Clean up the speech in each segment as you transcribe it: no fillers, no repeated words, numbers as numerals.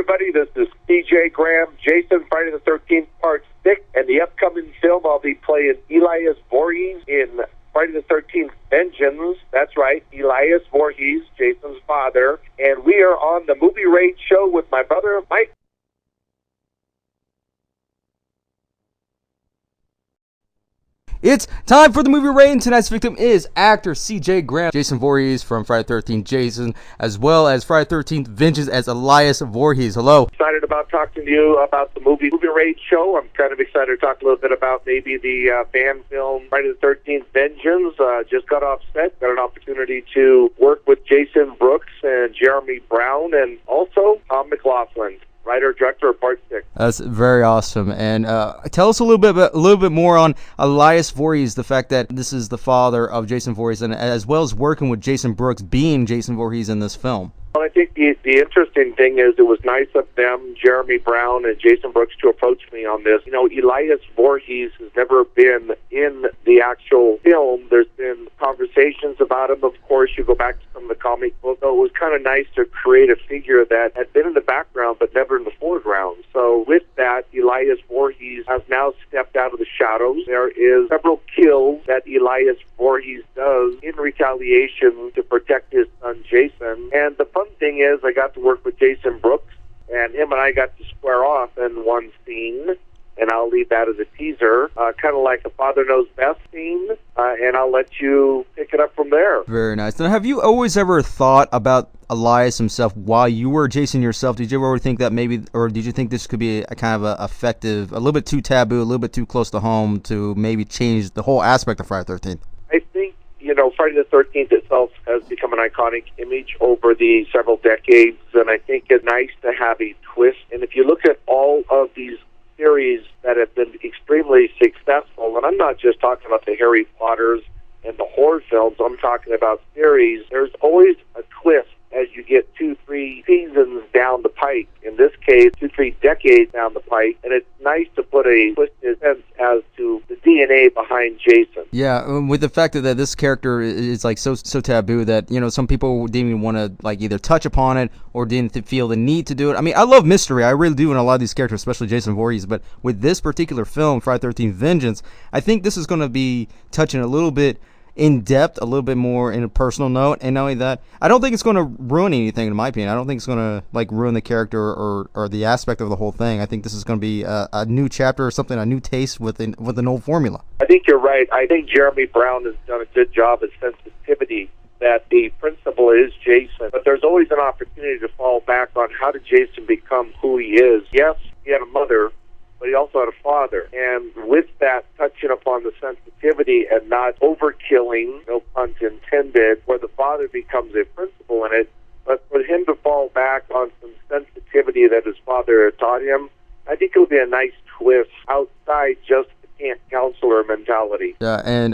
everybody. This is CJ Graham, Jason, Friday the 13th, Part 6, and the upcoming film I'll be playing Elias Voorhees in Friday the 13th Vengeance. That's right, Elias Voorhees, Jason's father. And we are on the Movie Rage Show with my brother, Mike. It's time for the movie rating. Tonight's victim is actor CJ Graham, Jason Voorhees from Friday the 13th Jason, as well as Friday the 13th Vengeance as Elias Voorhees. Hello. Excited about talking to you about the Movie Rage Show. I'm kind of excited to talk a little bit about maybe the fan film Friday the 13th Vengeance. Just got off set, got an opportunity to work with Jason Brooks and Jeremy Brown, and also Tom McLaughlin, writer, director of Part 6. That's very awesome. And tell us a little bit more on Elias Voorhees, the fact that this is the father of Jason Voorhees, and as well as working with Jason Brooks being Jason Voorhees in this film. Well, I think the interesting thing is it was nice of them, Jeremy Brown and Jason Brooks, to approach me on this. You know, Elias Voorhees has never been in the actual film. There's been conversations about him. Of course, you go back to some of the comic books. So it was kind of nice to create a figure that had been in the background but never in the foreground. So with that, Elias Voorhees has now stepped out of the shadows. There is several kills that Elias Voorhees does in retaliation to protect his son Jason. And the fun thing is I got to work with Jason Brooks, and him and I got to square off in one scene, and I'll leave that as a teaser, kind of like a Father Knows Best scene, and I'll let you pick it up from there. Very nice. Now, have you always ever thought about Elias himself while you were Jason yourself? Did you ever think that maybe, or did you think this could be a kind of a effective, a little bit too taboo, a little bit too close to home to maybe change the whole aspect of Friday the 13th? I think, you know, Friday the 13th itself has become an iconic image over the several decades, and I think it's nice to have a twist. And if you look at all of these series that have been extremely successful, and I'm not just talking about the Harry Potters and the horror films, I'm talking about series, there's always a twist as you get 2-3 seasons down the pike. In this case, 2-3 decades down the pike, and it's nice to put a twisted sense as to the DNA behind Jason. Yeah, with the fact that this character is like so taboo that, you know, some people didn't even want to like either touch upon it or didn't feel the need to do it. I mean, I love mystery, I really do, in a lot of these characters, especially Jason Voorhees. But with this particular film, Friday the 13th Vengeance, I think this is going to be touching a little bit in depth, a little bit more in a personal note. And not only that, I don't think it's going to ruin anything, in my opinion. I don't think it's going to like ruin the character or the aspect of the whole thing. I think this is going to be a new chapter or something, a new taste with an old formula. I think you're right. I think Jeremy Brown has done a good job of sensitivity that the principal is Jason, but there's always an opportunity to fall back on how did Jason become who he is. Yes, he had a mother, but he also had a father. And with that, touching upon the sensitivity and not overkilling, no pun intended, where the father becomes a principal in it, but for him to fall back on some sensitivity that his father had taught him, I think it would be a nice twist outside just camp counselor mentality. Yeah, and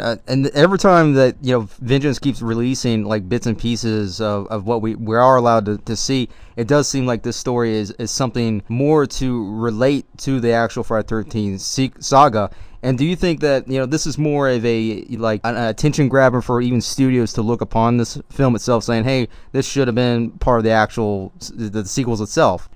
every time that, you know, Vengeance keeps releasing like bits and pieces of what we are allowed to see, it does seem like this story is something more to relate to the actual Friday the 13th saga. And do you think that, you know, this is more of a like an attention grabber for even studios to look upon this film itself, saying, hey, this should have been part of the sequels itself?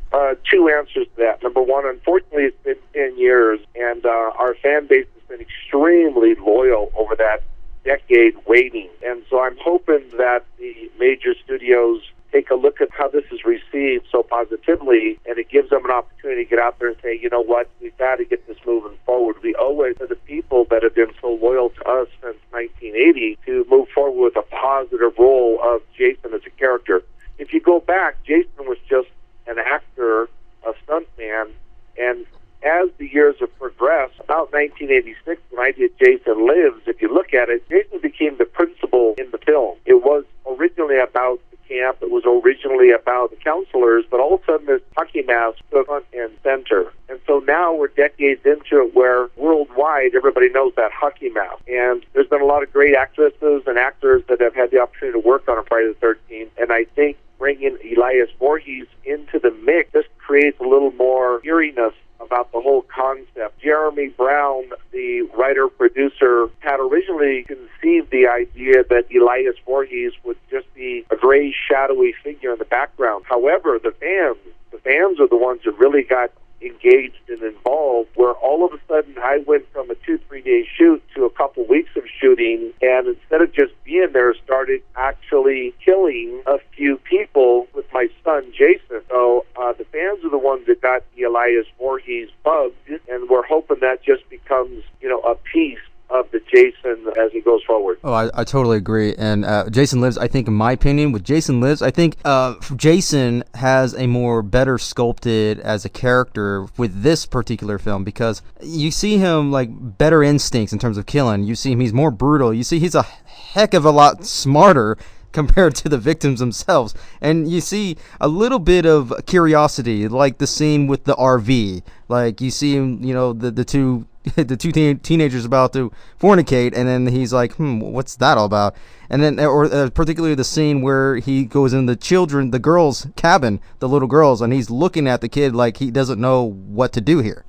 Two answers to that. Number one, unfortunately, it's been 10 years, and our fan base has been extremely loyal over that decade waiting. And so I'm hoping that the major studios take a look at how this is received so positively, and it gives them an opportunity to get out there and say, you know what, we've got to get this moving forward. We owe it to the people that have been so loyal to us since 1980 to move forward with a positive role of Jason as a character. If you go back, Jason was just an actor, a stuntman, and as the years have progressed, about 1986, when I did Jason Lives, if you look at it, Jason became the principal in the film. It was originally about the camp, it was originally about the counselors, but all of a sudden this hockey mask took front and center. And so now we're decades into it where worldwide everybody knows that hockey mask. And there's been a lot of great actresses and actors that have had the opportunity to work on a Friday the 13th, and I think bringing Elias Voorhees into the mix just creates a little more eeriness about the whole concept. Jeremy Brown, the writer-producer, had originally conceived the idea that Elias Voorhees would just be a gray, shadowy figure in the background. However, the fans the fans are the ones that really got engaged and involved, where all of a sudden I went from a 2-3 day shoot to a couple weeks of shooting, and instead of just being there, started actually killing a few people with my son Jason. So the fans are the ones that got the Elias Voorhees bugged, and we're hoping that just becomes, a piece of the Jason as he goes forward. Oh, I totally agree. And Jason Lives, I think, in my opinion, with Jason Lives, I think Jason has a more better sculpted as a character with this particular film, because you see him like better instincts in terms of killing. You see him, he's more brutal. You see he's a heck of a lot smarter compared to the victims themselves. And you see a little bit of curiosity, like the scene with the RV. Like you see him, the two teenagers about to fornicate, and then he's like, what's that all about? And then, or particularly the scene where he goes in the girls' cabin, the little girls, and he's looking at the kid like he doesn't know what to do here.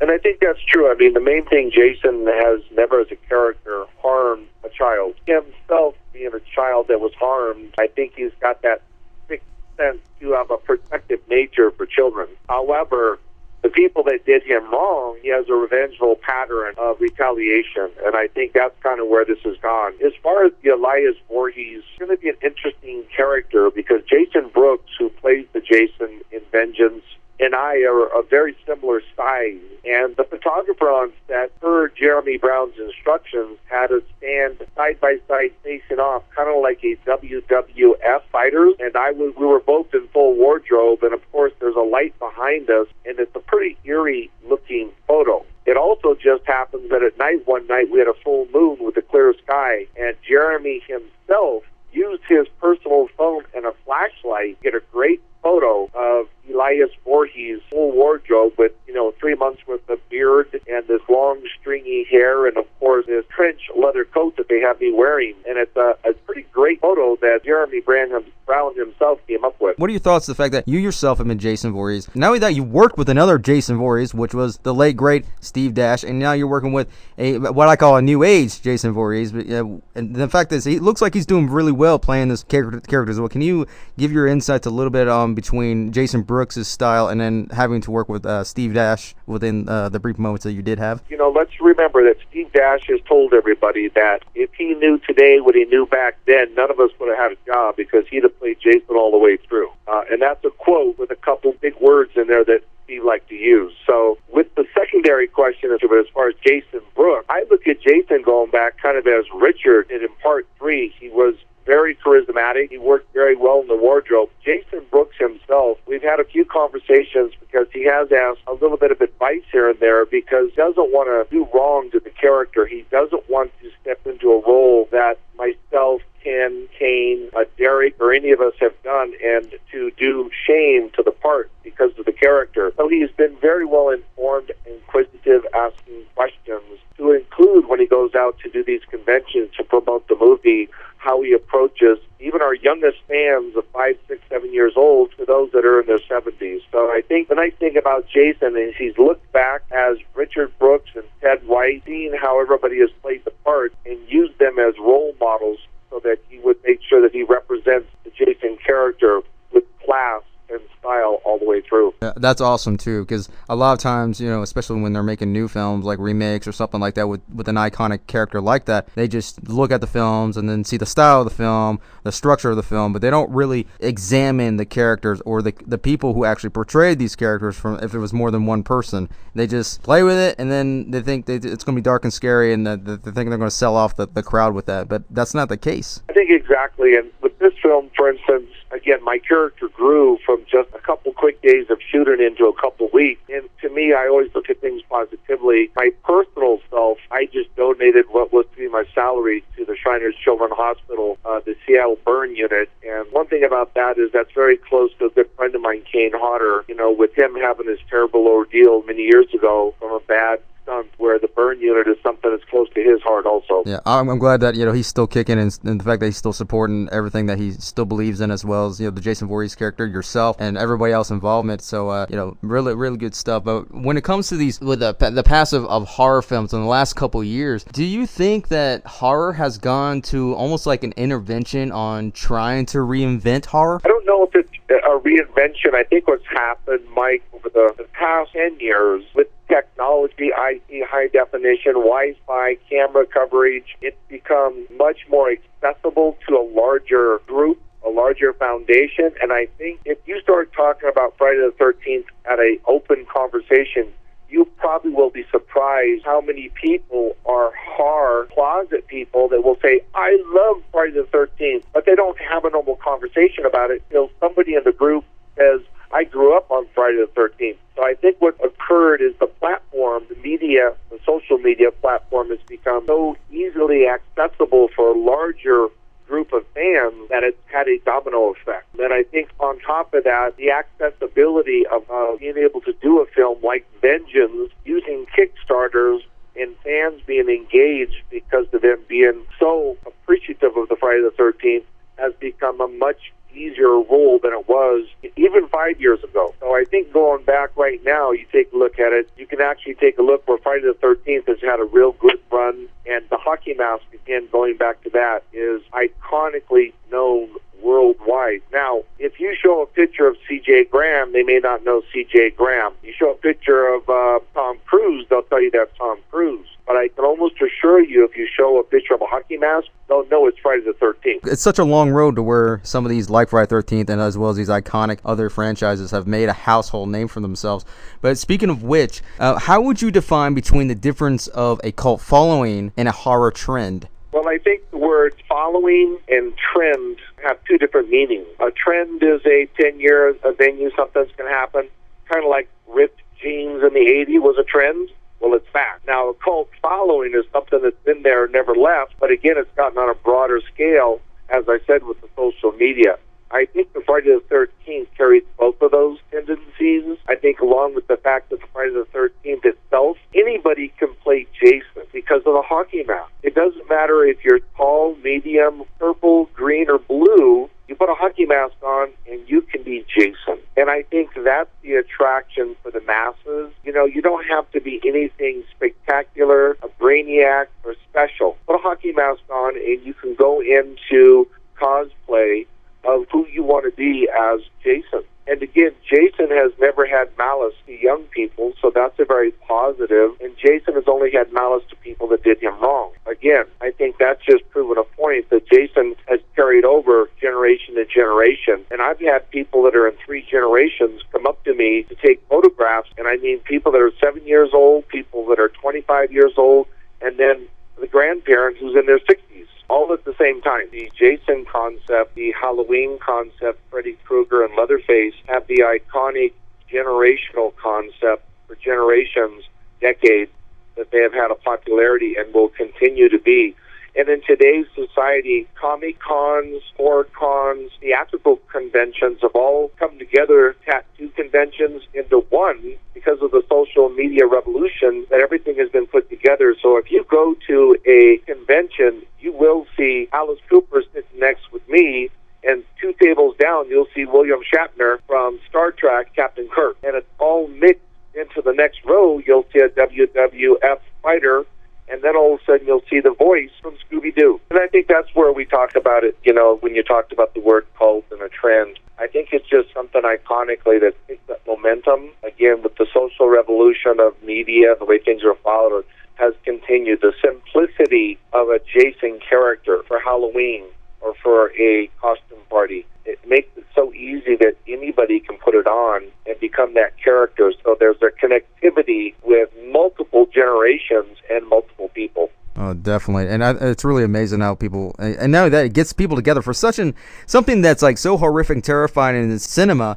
And I think that's true. I mean, the main thing, Jason has never as a character harmed a child. Himself being a child that was harmed, I think he's got that sixth sense to have a protective nature for children. However, the people that did him wrong, he has a revengeful pattern of retaliation, and I think that's kind of where this has gone. As far as the Elias Voorhees, he's going to be an interesting character, because Jason Brooks, who plays the Jason in Vengeance, and I are a very similar size, and the photographer on set, per Jeremy Brown's instructions, had us stand side by side facing off, kind of like a WWF fighters, and we were both in full wardrobe, and of course there's a light behind us, and it's a pretty eerie looking photo. It also just happens that at night, one night, we had a full moon with a clear sky, and Jeremy himself used his personal phone and a flashlight to get a great photo of Elias Voorhees' full wardrobe with, 3 months worth of beard and this long stringy hair, and of course this trench leather coat that they have me wearing. And it's a pretty great photo that Jeremy Brown himself came up with. What are your thoughts on the fact that you yourself have been Jason Voorhees? Not only that, you worked with another Jason Voorhees, which was the late great Steve Dash, and now you're working with what I call a new age Jason Voorhees. But, and the fact is, he looks like he's doing really well playing this character as well. Can you give your insights a little bit between Jason Brooks' style and then having to work with Steve Dash within the brief moments that you did have? Let's remember that Steve Dash has told everybody that if he knew today what he knew back then, none of us would have had a job, because he'd have played Jason all the way through. And that's a quote with a couple big words in there that Steve liked to use. So with the secondary question as far as Jason Brooks, I look at Jason going back kind of as Richard did in Part 3. He was very charismatic. He worked very well in the wardrobe. Jason Brooks himself, we've had a few conversations, because he has asked a little bit of advice here and there, because he doesn't want to do wrong to the character. He doesn't want to step into a role that myself, Ken, Kane, Derek, or any of us have done, and to do shame to the part because of the character. So he's been very well informed, inquisitive, asking questions, to include when he goes out to do these conventions to promote the movie, how he approaches even our youngest fans of 5, 6, 7 years old to those that are in their 70s. So I think the nice thing about Jason is he's looked back as Richard Brooks and Ted White, seeing how everybody has played the part, and used them as role models so that he would make sure that he represents the Jason character with class and style all the way through. Yeah, that's awesome too, because a lot of times, especially when they're making new films like remakes or something like that with an iconic character like that, they just look at the films and then see the style of the film, the structure of the film, but they don't really examine the characters or the people who actually portrayed these characters, from if it was more than one person. They just play with it, and then they think it's going to be dark and scary, and they think they're going to sell off the crowd with that, but that's not the case. I think exactly, and with this film, for instance, again, my character grew from just a couple quick days of shooting into a couple weeks. And to me, I always look at things positively. My personal self, I just donated what was to be my salary to the Shriners Children's Hospital, the Seattle Burn Unit. And one thing about that is that's very close to a good friend of mine, Kane Hodder, with him having his terrible ordeal many years ago from a bad stunt, where the burn unit is something that's close to his heart also. Yeah, I'm glad that he's still kicking, and the fact that he's still supporting everything that he still believes in, as well as the Jason Voorhees character, yourself, and everybody else involvement. So really good stuff. But when it comes to these with the passive of horror films in the last couple years, do you think that horror has gone to almost like an intervention on trying to reinvent horror? I don't know if it's a reinvention. I think what's happened, Mike, over the past 10 years with technology, IT, high definition, Wi-Fi, camera coverage, it's become much more accessible to a larger group, a larger foundation. And I think if you start talking about Friday the 13th at an open conversation, you probably will be surprised how many people are hard closet people that will say, I love Friday the 13th, but they don't have a normal conversation about it until somebody in the group says, I grew up on Friday the 13th. So I think what occurred is the platform, the media, the social media platform has become so easily accessible for a larger group of fans that it's had a domino effect. And I think on top of that, the accessibility of being able to do a film like Vengeance using Kickstarters and fans being engaged because of them being so appreciative of the Friday the 13th has become a much easier role than it was even 5 years ago. So I think going back right now, you take a look at it, you can actually take a look where Friday the 13th has had a real good run, and the hockey mask, again, going back to that, is iconically known worldwide. Now, if you show a picture of C.J. Graham, they may not know C.J. Graham. You show a picture of Tom Cruise, they'll tell you that's Tom Cruise. But I can almost assure you, if you show a picture of a hockey mask, they'll know it's Friday the 13th. It's such a long road to where some of these, like Friday the 13th, and as well as these iconic other franchises, have made a household name for themselves. But speaking of which, how would you define between the difference of a cult following and a horror trend? Well, I think the words following and trend have two different meanings. A trend is a 10-year venue, something's going to happen, kind of like ripped jeans in the 80s was a trend. Well, it's back. Now, a cult following is something that's been there and never left, but again, it's gotten on a broader scale, as I said, with the social media. I think the Friday the 13th carries both of those tendencies. I think along with the fact that the Friday the 13th itself, anybody can play Jason because of the hockey mask. It doesn't matter if you're tall, medium, purple, green, or blue. You put a hockey mask on and you can be Jason. And I think that's the attraction for the masses. You know, you don't have to be anything spectacular, a brainiac, or special. Put a hockey mask on and you can go into cosplay of who you want to be as Jason. And again, Jason has never had malice to young people, so that's a very positive. And Jason has only had malice to people that did him wrong. Again, I think that's just proven a point that Jason has carried over generation to generation. And I've had people that are in 3 generations come up to me to take photographs, and I mean people that are 7 years old, people that are 25 years old, and then the grandparent who's in their 60s. All at the same time. The Jason concept, the Halloween concept, Freddy Krueger and Leatherface have the iconic generational concept for generations, decades, that they have had a popularity and will continue to be. And in today's society, comic cons, horror cons, theatrical conventions have all come together, tattoo conventions into one because of the social media revolution that everything has been put together. So if you go to a convention, you will see Alice Cooper sitting next with me, and 2 tables down, you'll see William Shatner from Star Trek, Captain Kirk. And it's all mixed into the next row. You'll see a WWF fighter, and then all of a sudden you'll see the voice from Scooby-Doo. And I think that's where we talk about it, you know, when you talked about the word cult and a trend. I think it's just something iconically that takes that momentum. Again, with the social revolution of media, the way things are followed, has continued. The simplicity of a Jason character for Halloween or for a costume party, it makes it so easy that anybody can put it on and become that character. So there's a connectivity with multiple generations and multiple people. Oh, definitely. And it's really amazing how people, and now that it gets people together for something that's like so horrific, terrifying in the cinema.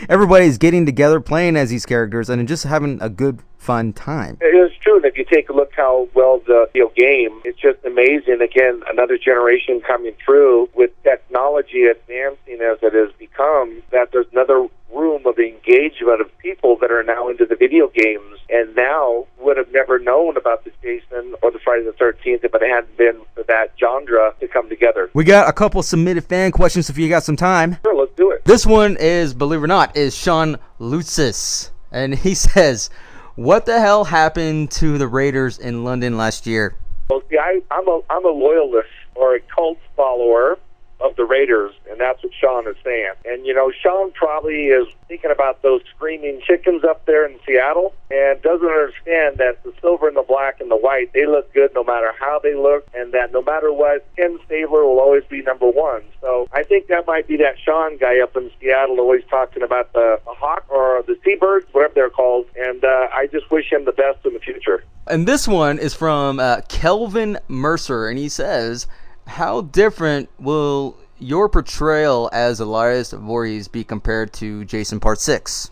Everybody's getting together, playing as these characters, and just having a good, fun time. It is true. And if you take a look how well the video game, it's just amazing. Again, another generation coming through with technology advancing as it has become, that there's another room of engagement of people that are now into the video games and now would have never known about the Jason or the Friday the 13th if it hadn't been for that genre to come together. We got a couple submitted fan questions if you got some time. Sure, let's do it. This one is, believe it or not, is Sean Lutzis. And he says, what the hell happened to the Raiders in London last year? Well, see, I'm a loyalist or a cult follower, of the Raiders, and that's what Sean is saying. And, Sean probably is thinking about those screaming chickens up there in Seattle and doesn't understand that the silver and the black and the white, they look good no matter how they look, and that no matter what, Ken Stabler will always be number one. So I think that might be that Sean guy up in Seattle always talking about the hawk or the seabirds, whatever they're called, and I just wish him the best in the future. And this one is from Kelvin Mercer, and he says, how different will your portrayal as Elias Voorhees be compared to Jason Part 6?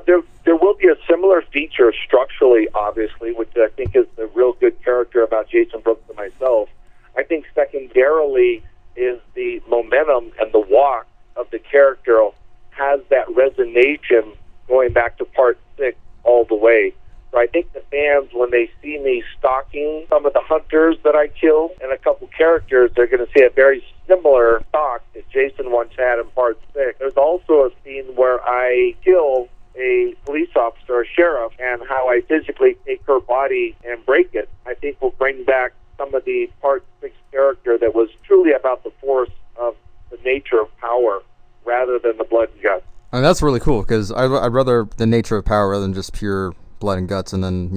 There will be a similar feature structurally, obviously, which I think is the real good character about Jason Brooks and myself. I think secondarily is the momentum and the walk of the character has that resonation going back to Part 6 all the way. So I think the fans, when they see me stalking some of the hunters that I kill and a couple characters, they're going to see a very similar stalk that Jason once had in Part 6. There's also a scene where I kill a police officer, a sheriff, and how I physically take her body and break it. I think will bring back some of the Part 6 character that was truly about the force of the nature of power rather than the blood and guts. And that's really cool, because I'd rather the nature of power rather than just pure blood and guts, and then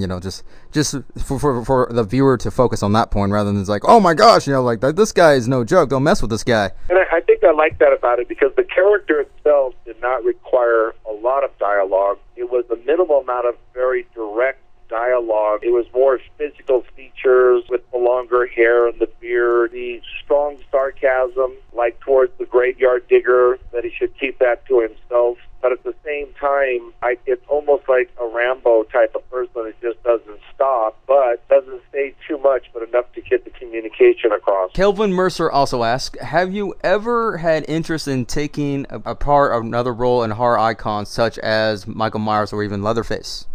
just for the viewer to focus on that point rather than it's like, oh my gosh, like this guy is no joke, don't mess with this guy. And I think I like that about it, because the character itself did not require a lot of dialogue. It was a minimal amount of very direct dialogue. It was more physical features with the longer hair and the beard, the strong sarcasm, like towards the graveyard digger, that he should keep that to himself. But at the same time, it's almost like a Rambo type of person that just doesn't stop, but doesn't say too much, but enough to get the communication across. Kelvin Mercer also asks, have you ever had interest in taking a part of another role in horror icons such as Michael Myers or even Leatherface?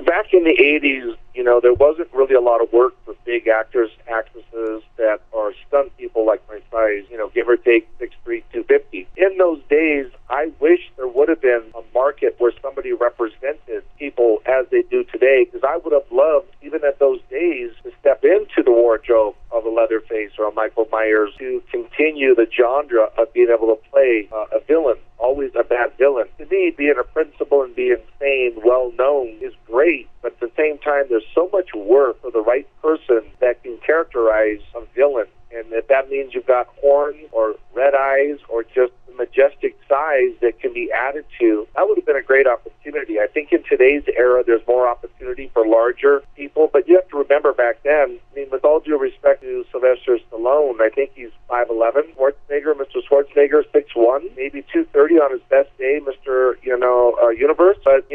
Back in the 80s, there wasn't really a lot of work for big actors, actresses that are stunt people like my size, give or take 6'3", 250. In those days, I wish there would have been a market where somebody represented people as they do today, because I would have loved, even at those days, to step into the wardrobe of a Leatherface or a Michael Myers to continue the genre of being able to play a villain, always a bad villain. To me, being a principal and being sane, well-known is great, but at the same time, there's so much work for the right person that can characterize a villain. And if that means you've got horns or red eyes or just the majestic size that can be added to, that would have been a great opportunity. I think in today's era, there's more opportunity for larger people, but you have to remember back then, with all due respect to Sylvester Stallone, I think he's 5'11". Mr. Schwarzenegger, 6'1", maybe 230 on his best day, Mr. Universe. But,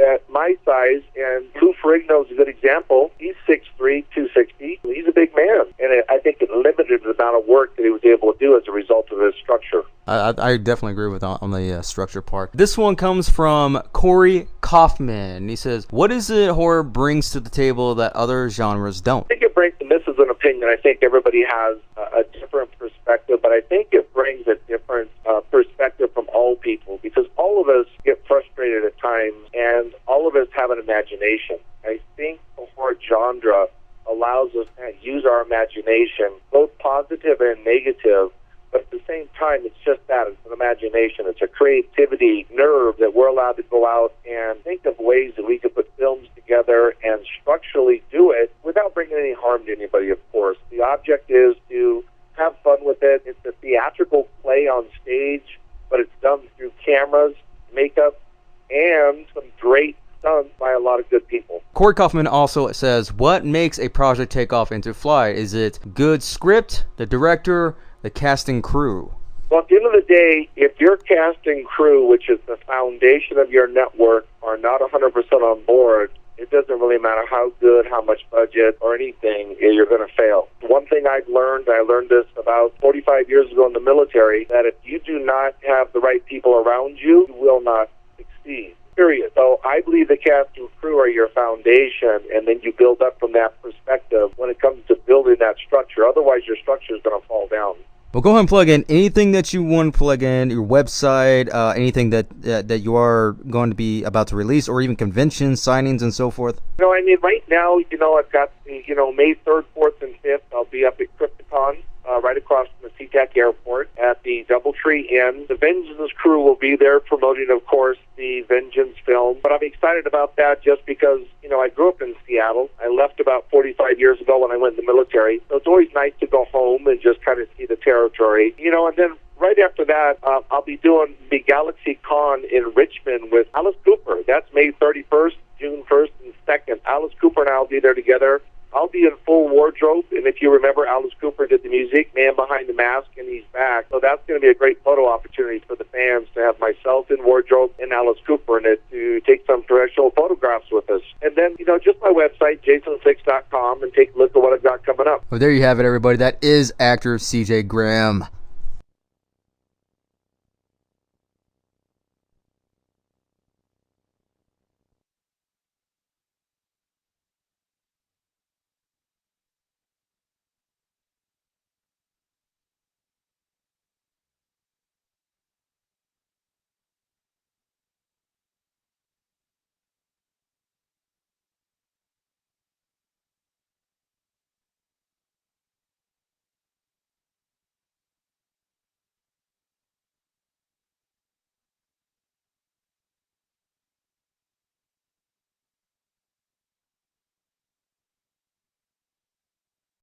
at my size, and Lou Ferrigno is a good example, he's 6'3", 260. He's a big man, and I think it limited the amount of work that he was able to do as a result of his structure. I definitely agree with on the structure part. This one comes from Corey Kaufman. He says, what is it horror brings to the table that other genres don't? I think it brings, and this is an opinion, I think everybody has a different perspective, but I think it brings a different perspective from all people, because all of us get frustrated at times, and all of us have an imagination. I think the horror genre allows us to use our imagination, both positive and negative, but at the same time, it's just that. It's an imagination. It's a creativity nerve that we're allowed to go out and think of ways that we could put films together and structurally do it without bringing any harm to anybody, of course. The object is to have fun with it. It's a theatrical play on stage, but it's done through cameras, makeup, and some great stunts by a lot of good people. Corey Kaufman also says, what makes a project take off into flight? Is it good script, the director, the casting crew? Well, at the end of the day, if your casting crew, which is the foundation of your network, are not 100% on board, it doesn't really matter how good, how much budget, or anything, you're going to fail. One thing I learned this about 45 years ago in the military, that if you do not have the right people around you, you will not succeed. Period. So I believe the cast and crew are your foundation, and then you build up from that perspective when it comes to building that structure. Otherwise, your structure is going to fall down. Well, go ahead and plug in anything that you want to plug in, your website, anything that you are going to be about to release, or even conventions, signings, and so forth. Right now, I've got May 3rd, 4th, and 5th, I'll be up at Crypticon, right across from the SeaTac Airport at the DoubleTree Inn. The Vengeance crew will be there promoting, of course, the Vengeance film. But I'm excited about that just because, I grew up in Seattle. I left about 45 years ago when I went in the military. So it's always nice to go home and just kind of see the territory. And then right after that, I'll be doing the Galaxy Con in Richmond with Alice Cooper. That's May 31st, June 1st, and 2nd. Alice Cooper and I will be there together. I'll be in full wardrobe, and if you remember, Alice Cooper did the music, Man Behind the Mask, and he's back. So that's going to be a great photo opportunity for the fans to have myself in wardrobe and Alice Cooper in it to take some professional photographs with us. And then, just my website, jasonsix.com, and take a look at what I've got coming up. Well, there you have it, everybody. That is actor C.J. Graham.